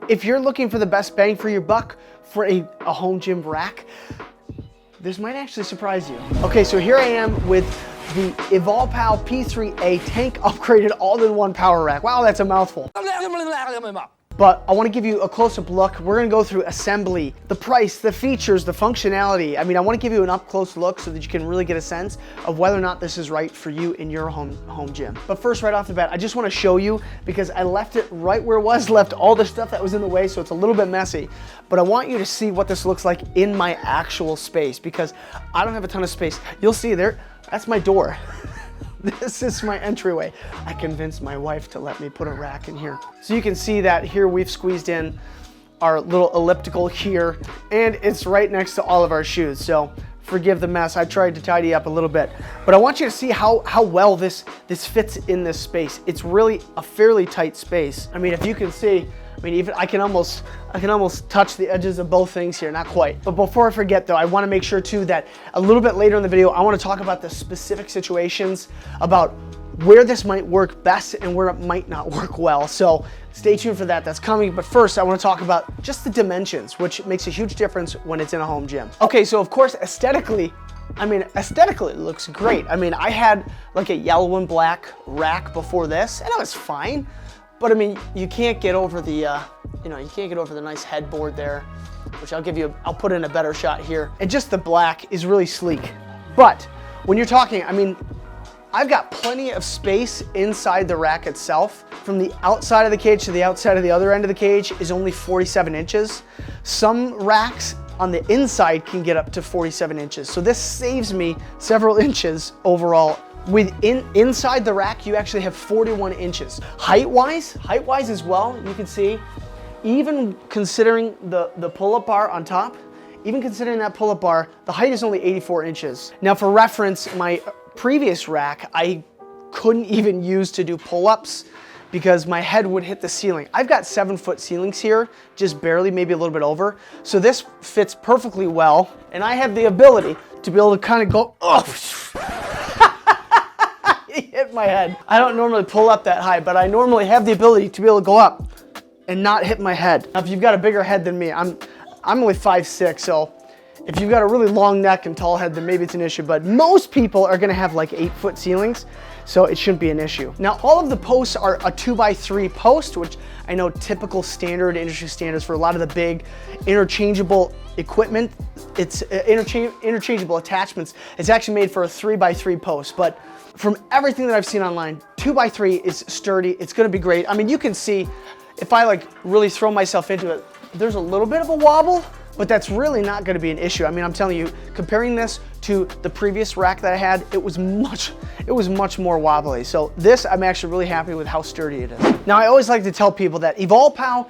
If you're looking for the best bang for your buck for a home gym rack, this might actually surprise you. Okay, so here I am with the Evolpow P3A tank upgraded all-in-one power rack. Wow, that's a mouthful. But I want to give you a close-up look. We're going to go through assembly, the price, the features, the functionality. I mean, I want to give you an up-close look so that you can really get a sense of whether or not this is right for you in your home gym. But first, right off the bat, I just want to show you, because I left it right where it was, left all the stuff that was in the way, so it's a little bit messy. But I want you to see what this looks like in my actual space, because I don't have a ton of space. You'll see there, that's my door. This is my entryway. I convinced my wife to let me put a rack in here. So you can see that here we've squeezed in our little elliptical here, and it's right next to all of our shoes. So forgive the mess. I tried to tidy up a little bit, but I want you to see how well this fits in this space. It's really a fairly tight space. I mean, if you can see, I mean, even I can almost touch the edges of both things here, not quite. But before I forget though, I wanna make sure too that a little bit later in the video, I wanna talk about the specific situations about where this might work best and where it might not work well. So stay tuned for that, that's coming. But first I wanna talk about just the dimensions, which makes a huge difference when it's in a home gym. Okay, so of course, aesthetically it looks great. I mean, I had like a yellow and black rack before this, and it was fine. But I mean, you can't get over the, you can't get over the nice headboard there, which I'll put in a better shot here. And just the black is really sleek. But when you're talking, I mean, I've got plenty of space inside the rack itself. From the outside of the cage to the outside of the other end of the cage is only 47 inches. Some racks on the inside can get up to 47 inches. So this saves me several inches overall. Inside the rack, you actually have 41 inches. Height-wise as well, you can see, even considering the pull-up bar on top, even considering that pull-up bar, the height is only 84 inches. Now for reference, my previous rack, I couldn't even use to do pull-ups because my head would hit the ceiling. I've got 7-foot ceilings here, just barely, maybe a little bit over. So this fits perfectly well, and I have the ability to be able to kind of go, hit my head. I don't normally pull up that high, but I normally have the ability to be able to go up and not hit my head. Now, if you've got a bigger head than me, I'm only 5'6", so if you've got a really long neck and tall head, then maybe it's an issue, but most people are gonna have like 8-foot ceilings, so it shouldn't be an issue. Now, all of the posts are a 2x3 post, which I know typical standard industry standards for a lot of the big interchangeable equipment. It's interchangeable attachments. It's actually made for a 3x3 post, but from everything that I've seen online, 2x3 is sturdy. It's gonna be great. I mean, you can see if I like really throw myself into it, there's a little bit of a wobble, but that's really not gonna be an issue. I mean, I'm telling you, comparing this to the previous rack that I had, it was much more wobbly. So this, I'm actually really happy with how sturdy it is. Now, I always like to tell people that Evolpow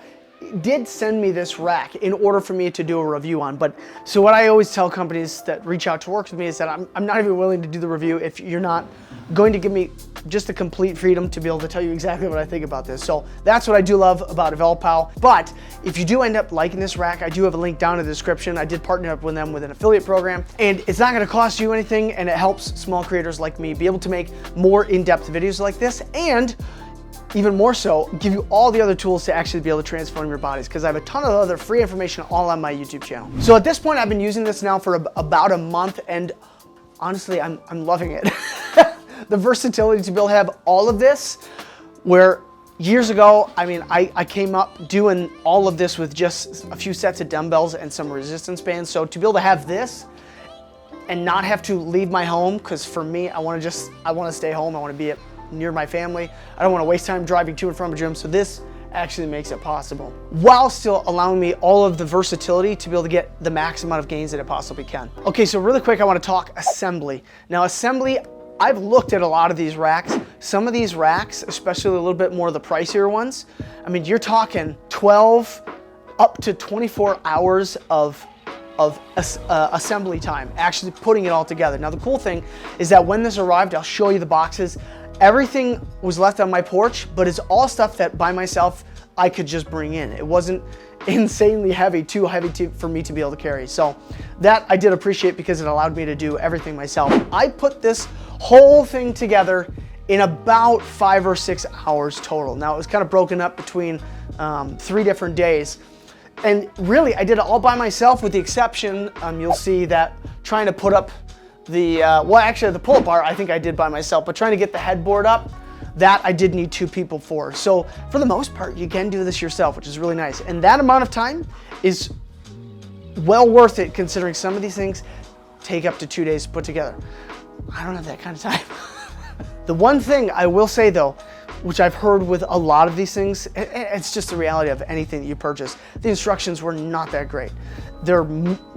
did send me this rack in order for me to do a review on, but so what I always tell companies that reach out to work with me is that I'm not even willing to do the review if you're not going to give me just the complete freedom to be able to tell you exactly what I think about this. So that's what I do love about Evolpow. But if you do end up liking this rack, I do have a link down in the description. I did partner up with them with an affiliate program, and it's not gonna cost you anything, and it helps small creators like me be able to make more in-depth videos like this, and even more so, give you all the other tools to actually be able to transform your bodies, because I have a ton of other free information all on my YouTube channel. So at this point, I've been using this now for about a month, and honestly, I'm loving it. The versatility to be able to have all of this, where years ago, I mean, I came up doing all of this with just a few sets of dumbbells and some resistance bands. So to be able to have this and not have to leave my home, because for me, I want to stay home. I want to be near my family. I don't want to waste time driving to and from a gym. So this actually makes it possible, while still allowing me all of the versatility to be able to get the max amount of gains that it possibly can. Okay, so really quick, I want to talk assembly. Now, assembly, I've looked at a lot of these racks. Some of these racks, especially a little bit more of the pricier ones, I mean, you're talking 12 up to 24 hours of assembly time, actually putting it all together. Now, the cool thing is that when this arrived, I'll show you the boxes. Everything was left on my porch, but it's all stuff that by myself I could just bring in. It wasn't insanely heavy, too heavy for me to be able to carry. So that I did appreciate, because it allowed me to do everything myself. I put this whole thing together in about 5 or 6 hours total. Now it was kind of broken up between 3 different days. And really, I did it all by myself with the exception, you'll see that trying to put up the, well actually the pull-up bar I think I did by myself, but trying to get the headboard up, that I did need 2 people for. So for the most part, you can do this yourself, which is really nice. And that amount of time is well worth it considering some of these things take up to 2 days to put together. I don't have that kind of time. The one thing I will say though, which I've heard with a lot of these things, it's just the reality of anything that you purchase. The instructions were not that great. They're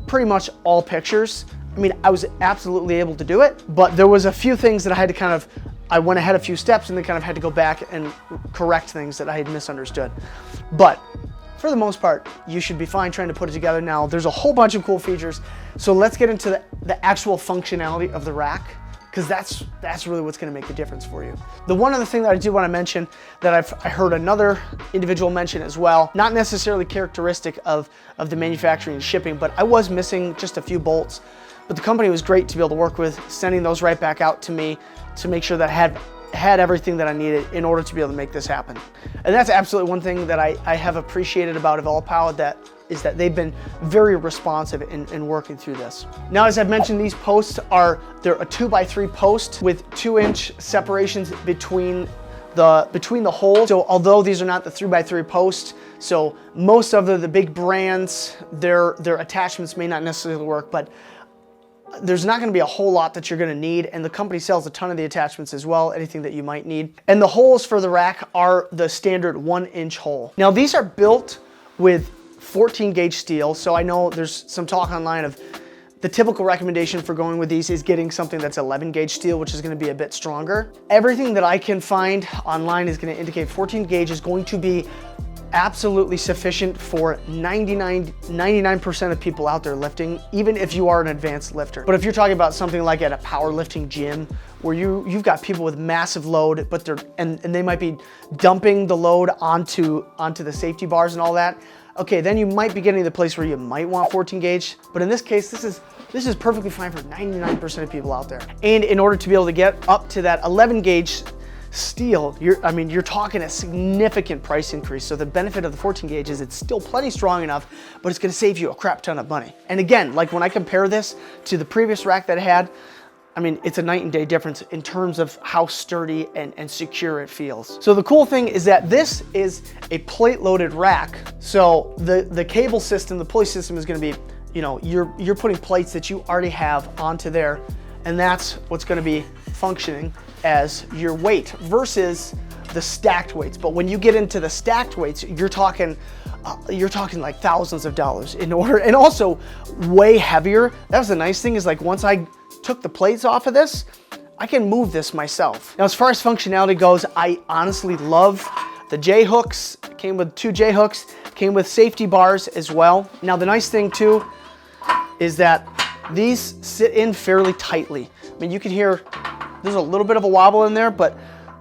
pretty much all pictures. I mean, I was absolutely able to do it, but there was a few things that I had to kind of, I went ahead a few steps and then kind of had to go back and correct things that I had misunderstood. But for the most part, you should be fine trying to put it together. Now, there's a whole bunch of cool features. So let's get into the actual functionality of the rack, because that's really what's gonna make the difference for you. The one other thing that I do wanna mention that I heard another individual mention as well, not necessarily characteristic of the manufacturing and shipping, but I was missing just a few bolts. But the company was great to be able to work with, sending those right back out to me to make sure that I had everything that I needed in order to be able to make this happen. And that's absolutely one thing that I have appreciated about Evolpow, that is that they've been very responsive in working through this. Now, as I've mentioned, these posts they're a 2x3 post with 2-inch separations between the holes. So although these are not the 3x3 posts, so most of the big brands, their attachments may not necessarily work, but there's not gonna be a whole lot that you're gonna need, and the company sells a ton of the attachments as well, anything that you might need. And the holes for the rack are the standard 1-inch hole. Now, these are built with 14 gauge steel, so I know there's some talk online of the typical recommendation for going with these is getting something that's 11 gauge steel, which is gonna be a bit stronger. Everything that I can find online is gonna indicate 14 gauge is going to be absolutely sufficient for 99% of people out there lifting, even if you are an advanced lifter. But if you're talking about something like at a powerlifting gym where you've got people with massive load, but and they might be dumping the load onto the safety bars and all that, okay, then you might be getting to the place where you might want 14 gauge. But in this case, this is perfectly fine for 99% of people out there. And in order to be able to get up to that 11 gauge steel, you're talking a significant price increase. So the benefit of the 14 gauge is it's still plenty strong enough, but it's gonna save you a crap ton of money. And again, like when I compare this to the previous rack that I had, I mean, it's a night and day difference in terms of how sturdy and secure it feels. So the cool thing is that this is a plate loaded rack. So the cable system, the pulley system is gonna be, you're putting plates that you already have onto there, and that's what's gonna be functioning as your weight versus the stacked weights. But when you get into the stacked weights, you're talking like thousands of dollars in order, and also way heavier. That was the nice thing, is like once I took the plates off of this, I can move this myself. Now, as far as functionality goes, I honestly love the J hooks. It came with 2 J hooks, came with safety bars as well. Now, the nice thing too is that these sit in fairly tightly. I mean, you can hear there's a little bit of a wobble in there, but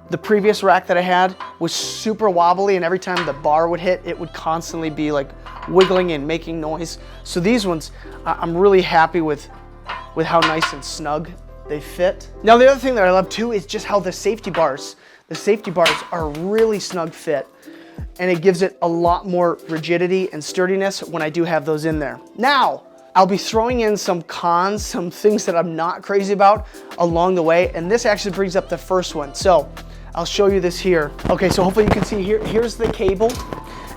the previous rack that I had was super wobbly, and every time the bar would hit, it would constantly be like wiggling and making noise. So these ones, I'm really happy with how nice and snug they fit. Now, the other thing that I love too is just how the safety bars are a really snug fit, and it gives it a lot more rigidity and sturdiness when I do have those in there. Now, I'll be throwing in some cons, some things that I'm not crazy about along the way, and this actually brings up the first one. So I'll show you this here. Okay, so hopefully you can see here's the cable.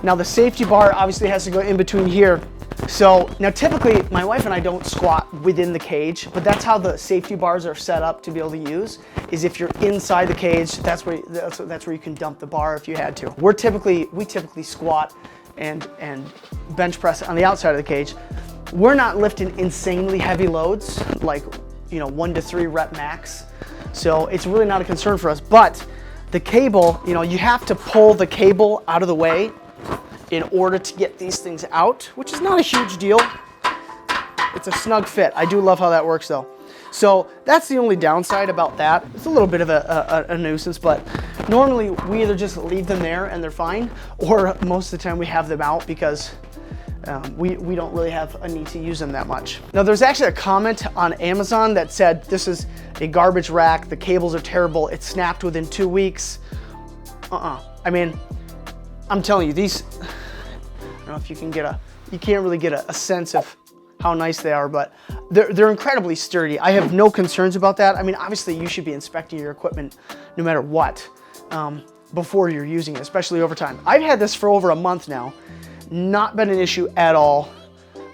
Now the safety bar obviously has to go in between here. So now typically my wife and I don't squat within the cage, but that's how the safety bars are set up to be able to use, is if you're inside the cage, that's where you can dump the bar if you had to. We typically squat and bench press on the outside of the cage. We're not lifting insanely heavy loads, like 1 to 3 rep max. So it's really not a concern for us, but the cable, you have to pull the cable out of the way in order to get these things out, which is not a huge deal. It's a snug fit. I do love how that works though. So that's the only downside about that. It's a little bit of a nuisance, but normally we either just leave them there and they're fine, or most of the time we have them out because we don't really have a need to use them that much. Now there's actually a comment on Amazon that said this is a garbage rack, the cables are terrible, it snapped within 2 weeks. I mean, I'm telling you, these, I don't know if you can't really get a sense of how nice they are, but they're incredibly sturdy. I have no concerns about that. I mean, obviously you should be inspecting your equipment no matter what before you're using it, especially over time. I've had this for over a month now, not been an issue at all.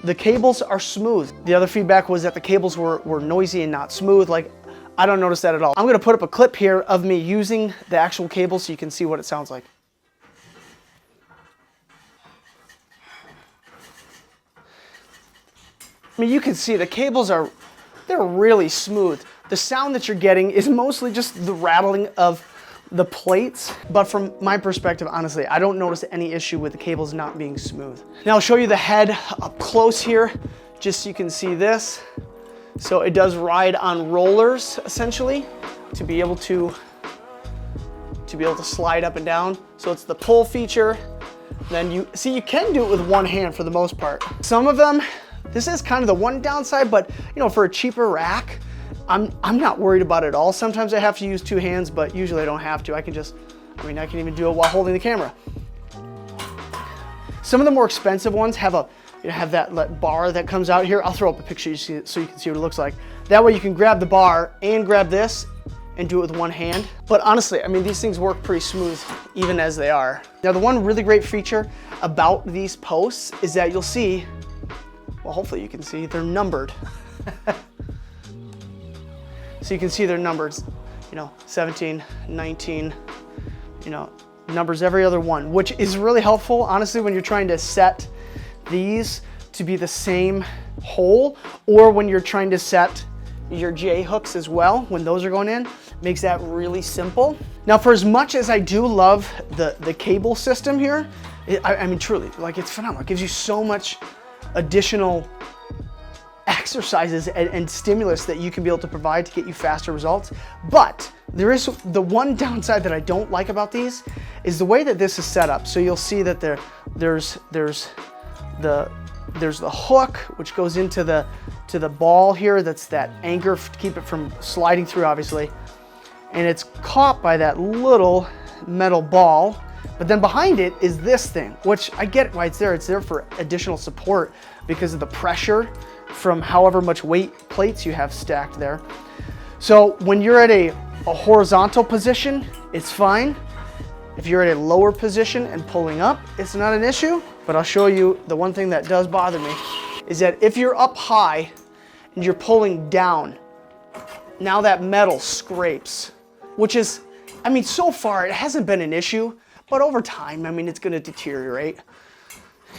The cables are smooth. The other feedback was that the cables were noisy and not smooth. Like, I don't notice that at all. I'm gonna put up a clip here of me using the actual cable so you can see what it sounds like. I mean, you can see the cables they're really smooth. The sound that you're getting is mostly just the rattling of the plates, but from my perspective, honestly, I don't notice any issue with the cables not being smooth. Now I'll show you the head up close here, just so you can see this. So it does ride on rollers, essentially, to be able to slide up and down. So it's the pull feature. Then you can do it with one hand for the most part. Some of them, this is kind of the one downside, but you know, for a cheaper rack, I'm not worried about it at all. Sometimes I have to use two hands, but usually I don't have to. I can even do it while holding the camera. Some of the more expensive ones have that bar that comes out here. I'll throw up a picture so you can see what it looks like. That way you can grab the bar and grab this and do it with one hand. But honestly, I mean, these things work pretty smooth even as they are. Now, the one really great feature about these posts is that you'll see, well, hopefully you can see, they're numbered. So you can see they're numbered, 17, 19, numbers every other one, which is really helpful, honestly, when you're trying to set these to be the same hole, or when you're trying to set your J hooks as well, when those are going in, makes that really simple. Now, for as much as I do love the cable system here, I mean, truly, like, it's phenomenal. It gives you so much additional exercises and stimulus that you can be able to provide to get you faster results. But there is the one downside that I don't like about these is the way that this is set up. So you'll see that there's the hook, which goes into the ball here. That's that anchor to keep it from sliding through, obviously. And it's caught by that little metal ball. But then behind it is this thing, which I get why it's there. It's there for additional support because of the pressure from however much weight plates you have stacked there. So when you're at a horizontal position, it's fine. If you're at a lower position and pulling up, it's not an issue. But I'll show you the one thing that does bother me is that if you're up high and you're pulling down, now that metal scrapes, which is, I mean, so far it hasn't been an issue, but over time, I mean, it's gonna deteriorate.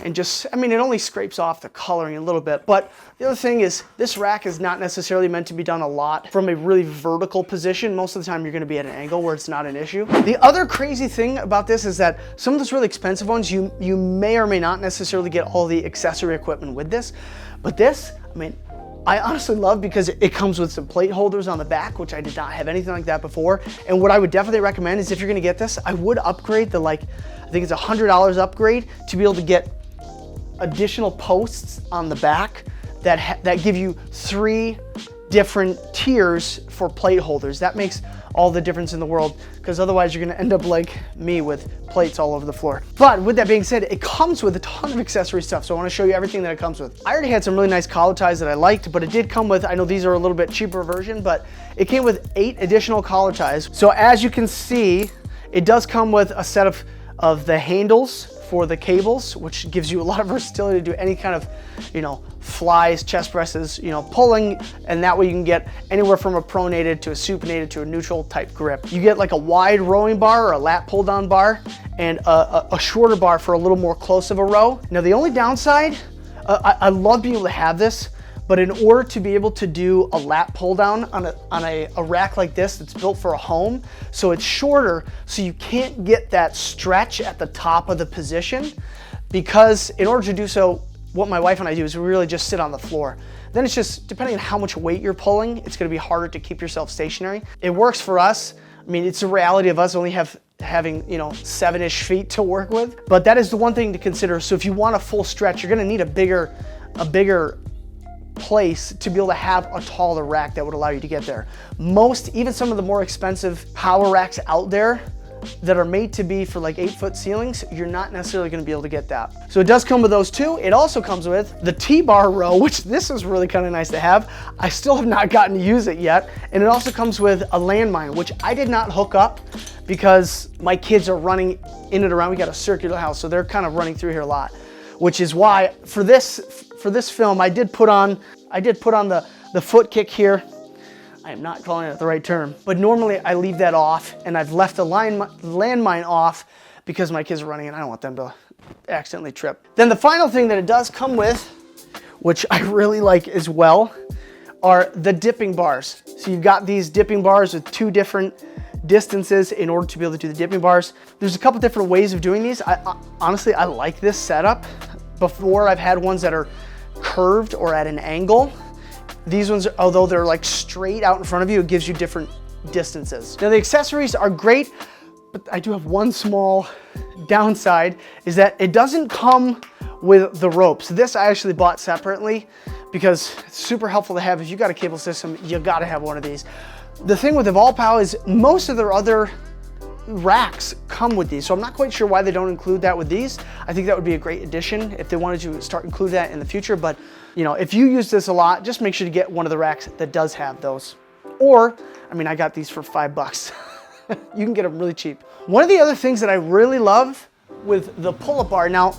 And just, I mean, it only scrapes off the coloring a little bit. But the other thing is, this rack is not necessarily meant to be done a lot from a really vertical position. Most of the time, you're gonna be at an angle where it's not an issue. The other crazy thing about this is that some of those really expensive ones, you may or may not necessarily get all the accessory equipment with this. But this, I mean, I honestly love because it comes with some plate holders on the back, which I did not have anything like that before. And what I would definitely recommend is if you're gonna get this, I would upgrade I think it's $100 upgrade to be able to get additional posts on the back that give you 3 different tiers for plate holders. That makes all the difference in the world, because otherwise you're gonna end up like me with plates all over the floor. But with that being said, it comes with a ton of accessory stuff, so I wanna show you everything that it comes with. I already had some really nice collar ties that I liked, but it did come with, I know these are a little bit cheaper version, but it came with 8 additional collar ties. So as you can see, it does come with a set of the handles for the cables, which gives you a lot of versatility to do any kind of, flies, chest presses, pulling, and that way you can get anywhere from a pronated to a supinated to a neutral type grip. You get like a wide rowing bar or a lat pull down bar and a shorter bar for a little more close of a row. Now the only downside, I love being able to have this, but in order to be able to do a lat pull down on a rack like this that's built for a home, so it's shorter, so you can't get that stretch at the top of the position, because in order to do so, what my wife and I do is we really just sit on the floor. Then it's just, depending on how much weight you're pulling, it's gonna be harder to keep yourself stationary. It works for us. I mean, it's the reality of us only have having, you know, 7-ish feet to work with. But that is the one thing to consider. So if you want a full stretch, you're gonna need a bigger place to be able to have a taller rack that would allow you to get there. Even some of the more expensive power racks out there that are made to be for like 8-foot ceilings, you're not necessarily gonna be able to get that. So it does come with those two. It also comes with the T-bar row, which this is really kind of nice to have. I still have not gotten to use it yet. And it also comes with a landmine, which I did not hook up because my kids are running in and around. We got a circular house, so they're kind of running through here a lot, which is why for this film, I did put on the foot kick here. I am not calling it the right term, but normally I leave that off, and I've left the landmine off because my kids are running and I don't want them to accidentally trip. Then the final thing that it does come with, which I really like as well, are the dipping bars. So you've got these dipping bars with 2 different distances in order to be able to do the dipping bars. There's a couple different ways of doing these. Honestly, I like this setup. Before, I've had ones that are curved or at an angle. These ones, although they're like straight out in front of you, it gives you different distances. Now the accessories are great, but I do have one small downside, is that it doesn't come with the ropes. This I actually bought separately because it's super helpful to have. If you got a cable system, you gotta have one of these. The thing with Evolpow is most of their other racks come with these, so I'm not quite sure why they don't include that with these. I think that would be a great addition if they wanted to start include that in the future, but you know, if you use this a lot, just make sure to get one of the racks that does have those. Or, I mean, I got these for $5. You can get them really cheap. One of the other things that I really love with the pull-up bar, now,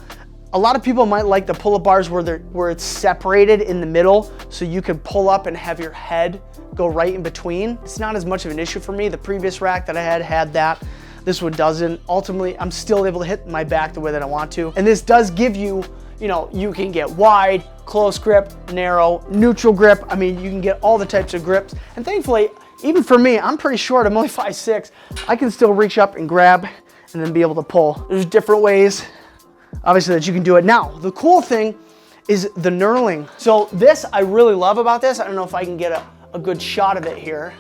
a lot of people might like the pull-up bars where it's separated in the middle, so you can pull up and have your head go right in between. It's not as much of an issue for me. The previous rack that I had that. This one doesn't. Ultimately, I'm still able to hit my back the way that I want to. And this does give you, you know, you can get wide, close grip, narrow, neutral grip. I mean, you can get all the types of grips. And thankfully, even for me, I'm pretty short. I'm only 5'6". I can still reach up and grab and then be able to pull. There's different ways, obviously, that you can do it. Now, the cool thing is the knurling. So this, I really love about this. I don't know if I can get a good shot of it here.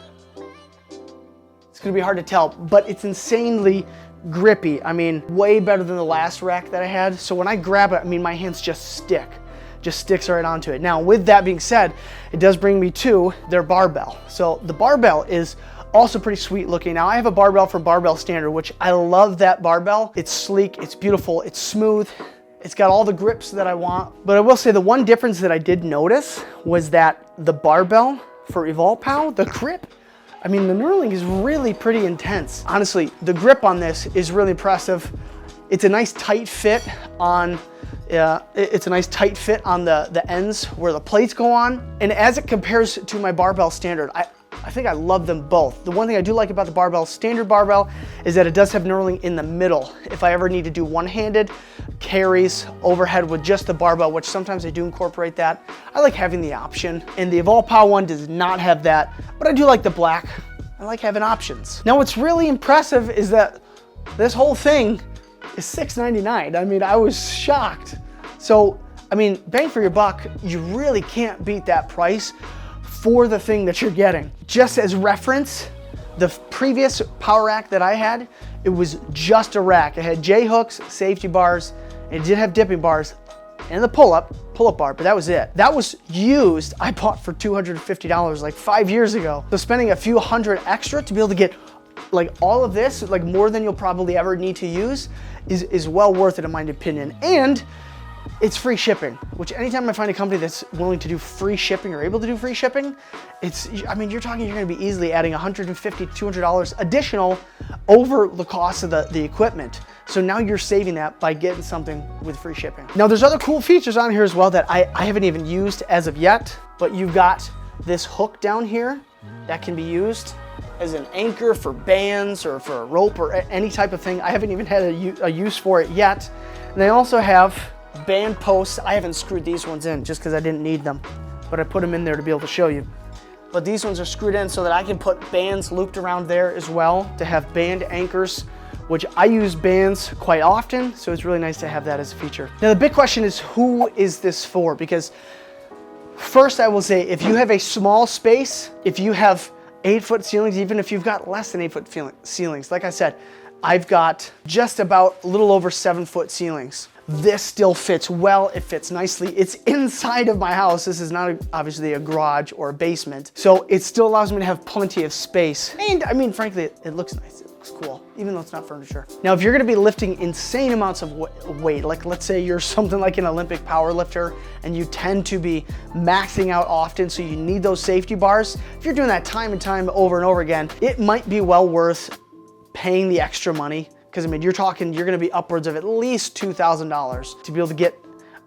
It's gonna be hard to tell, but it's insanely grippy. I mean, way better than the last rack that I had. So when I grab it, I mean, my hands just sticks right onto it. Now, with that being said, it does bring me to their barbell. So the barbell is also pretty sweet looking. Now, I have a barbell from Barbell Standard, which I love that barbell. It's sleek, it's beautiful, it's smooth. It's got all the grips that I want. But I will say the one difference that I did notice was that the barbell for Evolpow, the grip, I mean, the knurling is really pretty intense. Honestly, the grip on this is really impressive. It's a nice tight fit on the ends where the plates go on. And as it compares to my Barbell Standard, I think I love them both. The one thing I do like about the Barbell Standard barbell is that it does have knurling in the middle. If I ever need to do one-handed carries overhead with just the barbell, which sometimes I do incorporate that, I like having the option. And the Evolpow one does not have that, but I do like the black. I like having options. Now, what's really impressive is that this whole thing is $6.99. I mean, I was shocked. So, I mean, bang for your buck, you really can't beat that price for the thing that you're getting. Just as reference, the previous power rack that I had, it was just a rack. It had J-hooks, safety bars, and it did have dipping bars, and the pull-up bar, but that was it. That was used, I bought for $250 like 5 years ago. So spending a few hundred extra to be able to get like all of this, like more than you'll probably ever need to use, is well worth it in my opinion. And it's free shipping, which anytime I find a company that's willing to do free shipping or able to do free shipping, I mean, you're gonna be easily adding $150 to $200 additional over the cost of the equipment. So now you're saving that by getting something with free shipping. Now there's other cool features on here as well that I haven't even used as of yet, but you've got this hook down here that can be used as an anchor for bands or for a rope or any type of thing. I haven't even had a use for it yet. And they also have band posts. I haven't screwed these ones in just because I didn't need them, but I put them in there to be able to show you. But these ones are screwed in so that I can put bands looped around there as well to have band anchors, which I use bands quite often, so it's really nice to have that as a feature. Now the big question is, who is this for? Because first I will say, if you have a small space, if you have 8-foot ceilings, even if you've got less than 8-foot ceilings, like I said, I've got just about a little over 7-foot ceilings. This still fits well, it fits nicely. It's inside of my house. This is not obviously a garage or a basement. So it still allows me to have plenty of space. And I mean, frankly, it looks nice. It looks cool, even though it's not furniture. Now, if you're gonna be lifting insane amounts of weight, like let's say you're something like an Olympic power lifter and you tend to be maxing out often, so you need those safety bars. If you're doing that time and time over and over again, it might be well worth paying the extra money. Because I mean, you're gonna be upwards of at least $2,000 to be able to get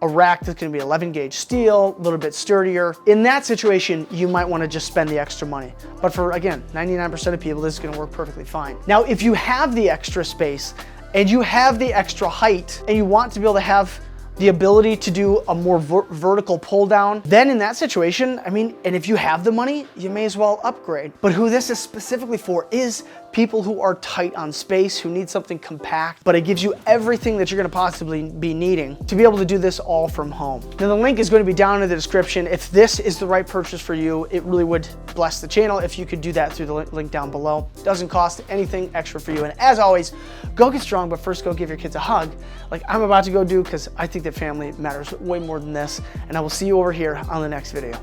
a rack that's gonna be 11 gauge steel, a little bit sturdier. In that situation, you might wanna just spend the extra money. But for, again, 99% of people, this is gonna work perfectly fine. Now, if you have the extra space and you have the extra height and you want to be able to have the ability to do a more vertical pull down, then in that situation, I mean, and if you have the money, you may as well upgrade. But who this is specifically for is people who are tight on space, who need something compact, but it gives you everything that you're gonna possibly be needing to be able to do this all from home. Now the link is going to be down in the description. If this is the right purchase for you, it really would bless the channel if you could do that through the link down below. It doesn't cost anything extra for you. And as always, go get strong, but first go give your kids a hug like I'm about to go do, because I think that family matters way more than this. And I will see you over here on the next video.